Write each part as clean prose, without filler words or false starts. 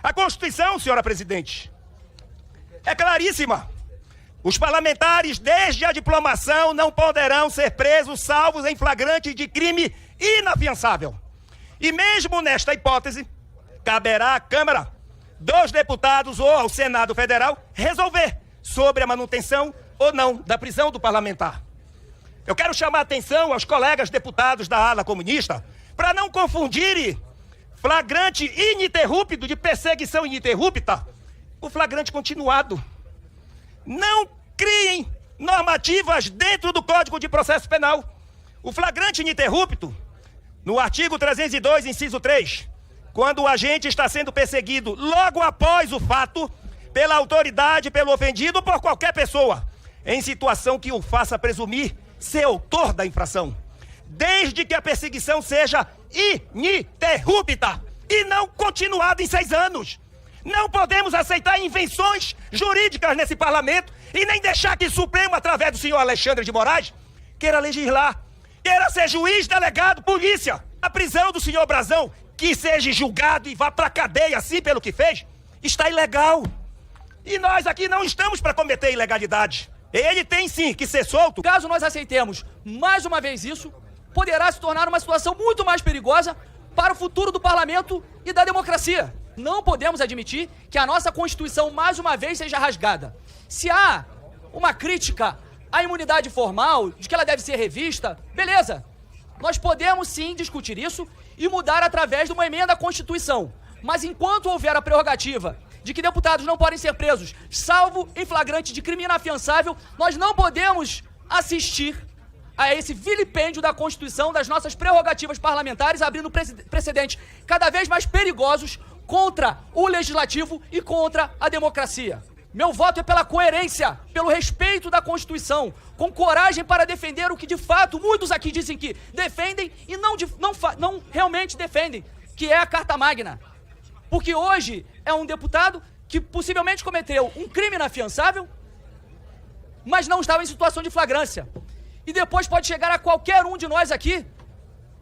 A Constituição, senhora presidente, é claríssima. Os parlamentares, desde a diplomação, não poderão ser presos salvos em flagrante de crime inafiançável. E mesmo nesta hipótese, caberá à Câmara dos Deputados ou ao Senado Federal resolver sobre a manutenção ou não da prisão do parlamentar. Eu quero chamar a atenção aos colegas deputados da ala comunista para não confundirem flagrante ininterrupto de perseguição ininterrupta com flagrante continuado. Não criem normativas dentro do Código de Processo Penal. O flagrante ininterrupto, no artigo 302, inciso 3, quando o agente está sendo perseguido logo após o fato, pela autoridade, pelo ofendido ou por qualquer pessoa, em situação que o faça presumir ser autor da infração, desde que a perseguição seja ininterrupta e não continuada em 6 anos. Não podemos aceitar invenções jurídicas nesse parlamento e nem deixar que o Supremo, através do senhor Alexandre de Moraes, queira legislar, queira ser juiz, delegado, polícia. A prisão do senhor Brazão, que seja julgado e vá para a cadeia assim pelo que fez, está ilegal. E nós aqui não estamos para cometer ilegalidade. Ele tem sim que ser solto. Caso nós aceitemos mais uma vez isso, poderá se tornar uma situação muito mais perigosa para o futuro do parlamento e da democracia. Não podemos admitir que a nossa Constituição mais uma vez seja rasgada. Se há uma crítica à imunidade formal, de que ela deve ser revista, beleza. Nós podemos sim discutir isso e mudar através de uma emenda à Constituição. Mas enquanto houver a prerrogativa de que deputados não podem ser presos, salvo em flagrante de crime inafiançável, nós não podemos assistir a esse vilipêndio da Constituição, das nossas prerrogativas parlamentares, abrindo precedentes cada vez mais perigosos contra o legislativo e contra a democracia. Meu voto é pela coerência, pelo respeito da Constituição, com coragem para defender o que de fato muitos aqui dizem que defendem e não realmente defendem, que é a Carta Magna. Porque hoje é um deputado que possivelmente cometeu um crime inafiançável, mas não estava em situação de flagrância. E depois pode chegar a qualquer um de nós aqui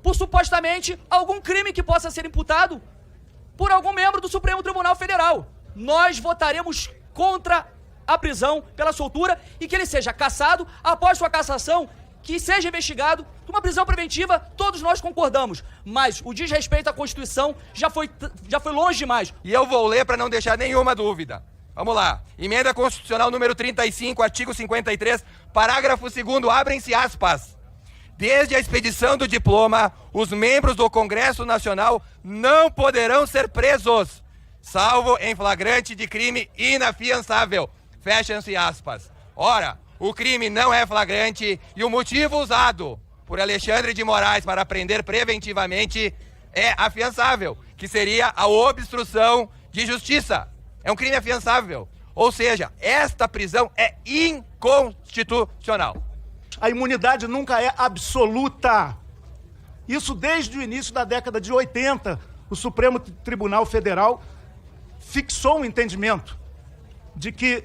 por supostamente algum crime que possa ser imputado por algum membro do Supremo Tribunal Federal. Nós votaremos contra a prisão pela soltura e que ele seja cassado após sua cassação, que seja investigado. Uma prisão preventiva, todos nós concordamos, mas o desrespeito à Constituição já foi longe demais. E eu vou ler para não deixar nenhuma dúvida. Vamos lá. Emenda Constitucional número 35, artigo 53, parágrafo 2º, abrem-se aspas. Desde a expedição do diploma, os membros do Congresso Nacional não poderão ser presos, salvo em flagrante de crime inafiançável. Fecham-se aspas. Ora, o crime não é flagrante e o motivo usado por Alexandre de Moraes para prender preventivamente é afiançável, que seria a obstrução de justiça. É um crime afiançável. Ou seja, esta prisão é inconstitucional. A imunidade nunca é absoluta. Isso desde o início da década de 80, o Supremo Tribunal Federal fixou um entendimento de que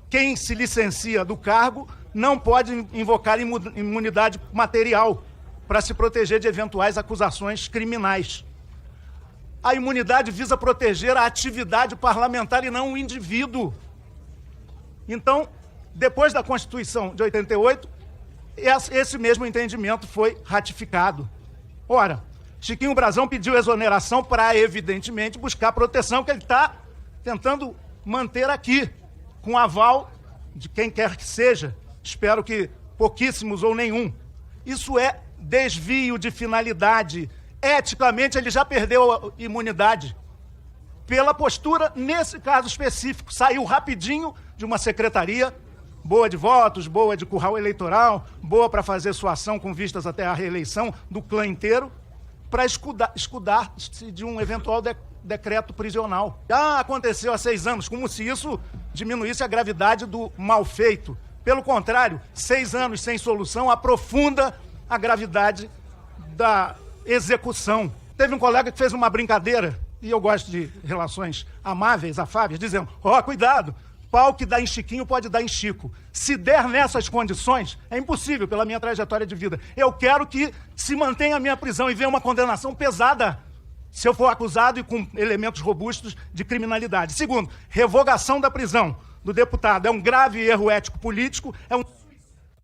quem se licencia do cargo não pode invocar imunidade material para se proteger de eventuais acusações criminais. A imunidade visa proteger a atividade parlamentar e não o indivíduo. Então, depois da Constituição de 88, esse mesmo entendimento foi ratificado. Ora, Chiquinho Brazão pediu exoneração para, evidentemente, buscar a proteção que ele está tentando manter aqui, com aval de quem quer que seja, espero que pouquíssimos ou nenhum. Isso é desvio de finalidade. Eticamente, ele já perdeu a imunidade. Pela postura, nesse caso específico, saiu rapidinho de uma secretaria, boa de votos, boa de curral eleitoral, boa para fazer sua ação com vistas até a reeleição do clã inteiro, para escudar-se de um eventual decreto prisional. Já aconteceu há 6 anos, como se isso diminuísse a gravidade do mal feito. Pelo contrário, 6 anos sem solução aprofunda a gravidade da execução. Teve um colega que fez uma brincadeira, e eu gosto de relações amáveis, afáveis, dizendo, cuidado, pau que dá em Chiquinho pode dar em Chico. Se der nessas condições, é impossível pela minha trajetória de vida. Eu quero que se mantenha a minha prisão e venha uma condenação pesada se eu for acusado e com elementos robustos de criminalidade. Segundo, revogação da prisão do deputado. É um grave erro ético político,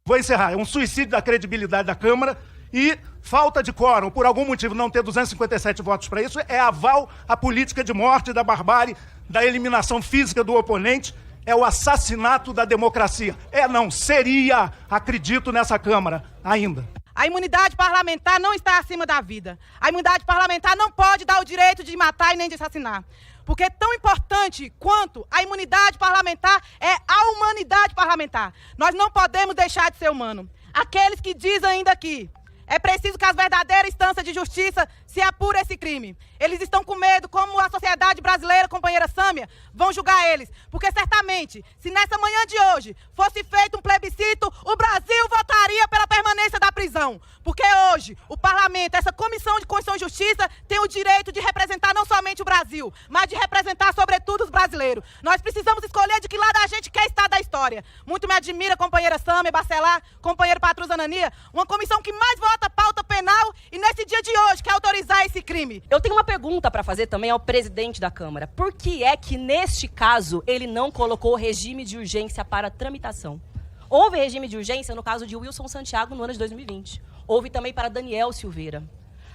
vou encerrar, é um suicídio da credibilidade da Câmara e falta de quórum, por algum motivo não ter 257 votos para isso, é aval à política de morte, da barbárie, da eliminação física do oponente, é o assassinato da democracia. Não, seria, acredito nessa Câmara ainda. A imunidade parlamentar não está acima da vida. A imunidade parlamentar não pode dar o direito de matar e nem de assassinar. Porque tão importante quanto a imunidade parlamentar é a humanidade parlamentar. Nós não podemos deixar de ser humano. Aqueles que dizem ainda que é preciso que as verdadeiras instâncias de justiça se apurem esse crime. Eles estão com medo, como a sociedade brasileira, companheira Sâmia, vão julgar eles. Porque certamente, se nessa manhã de hoje fosse feito um plebiscito, o Brasil votaria pela permanência da prisão. Porque hoje, o parlamento, essa Comissão de Constituição e Justiça, tem o direito de representar não somente o Brasil, mas de representar, sobretudo, os brasileiros. Nós precisamos escolher de que lado a gente quer estar da história. Muito me admira, companheira Sâmia, Bacelar, companheiro Patrus Anania, uma comissão que mais vota pauta penal e nesse dia de hoje quer autorizar esse crime. Eu tenho uma pergunta para fazer também ao presidente da Câmara. Por que é que, neste caso, ele não colocou regime de urgência para tramitação? Houve regime de urgência no caso de Wilson Santiago no ano de 2020. Houve também para Daniel Silveira.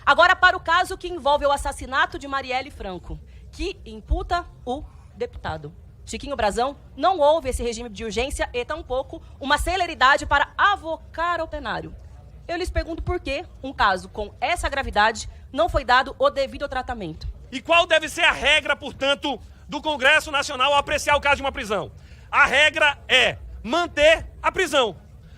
Agora, para o caso que envolve o assassinato de Marielle Franco, que imputa o deputado Chiquinho Brazão, não houve esse regime de urgência e tampouco uma celeridade para avocar ao plenário. Eu lhes pergunto por que um caso com essa gravidade não foi dado o devido tratamento. E qual deve ser a regra, portanto, do Congresso Nacional ao apreciar o caso de uma prisão? A regra é manter a prisão.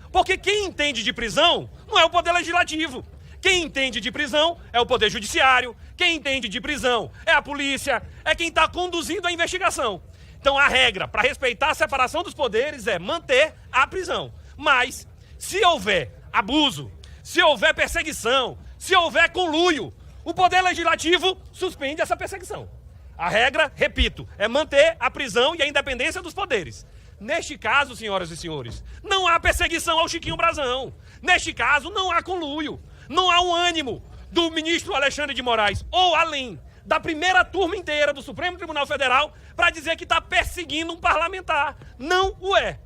Porque quem entende de prisão não é o Poder Legislativo. Quem entende de prisão é o Poder Judiciário. Quem entende de prisão é a polícia, é quem está conduzindo a investigação. Então a regra para respeitar a separação dos poderes é manter a prisão. Mas, se houver abuso, se houver perseguição, se houver conluio, o Poder Legislativo suspende essa perseguição. A regra, repito, é manter a prisão e a independência dos poderes. Neste caso, senhoras e senhores, não há perseguição ao Chiquinho Brazão. Neste caso, não há conluio. Não há um ânimo do ministro Alexandre de Moraes, ou além da primeira turma inteira do Supremo Tribunal Federal, para dizer que está perseguindo um parlamentar. Não o é.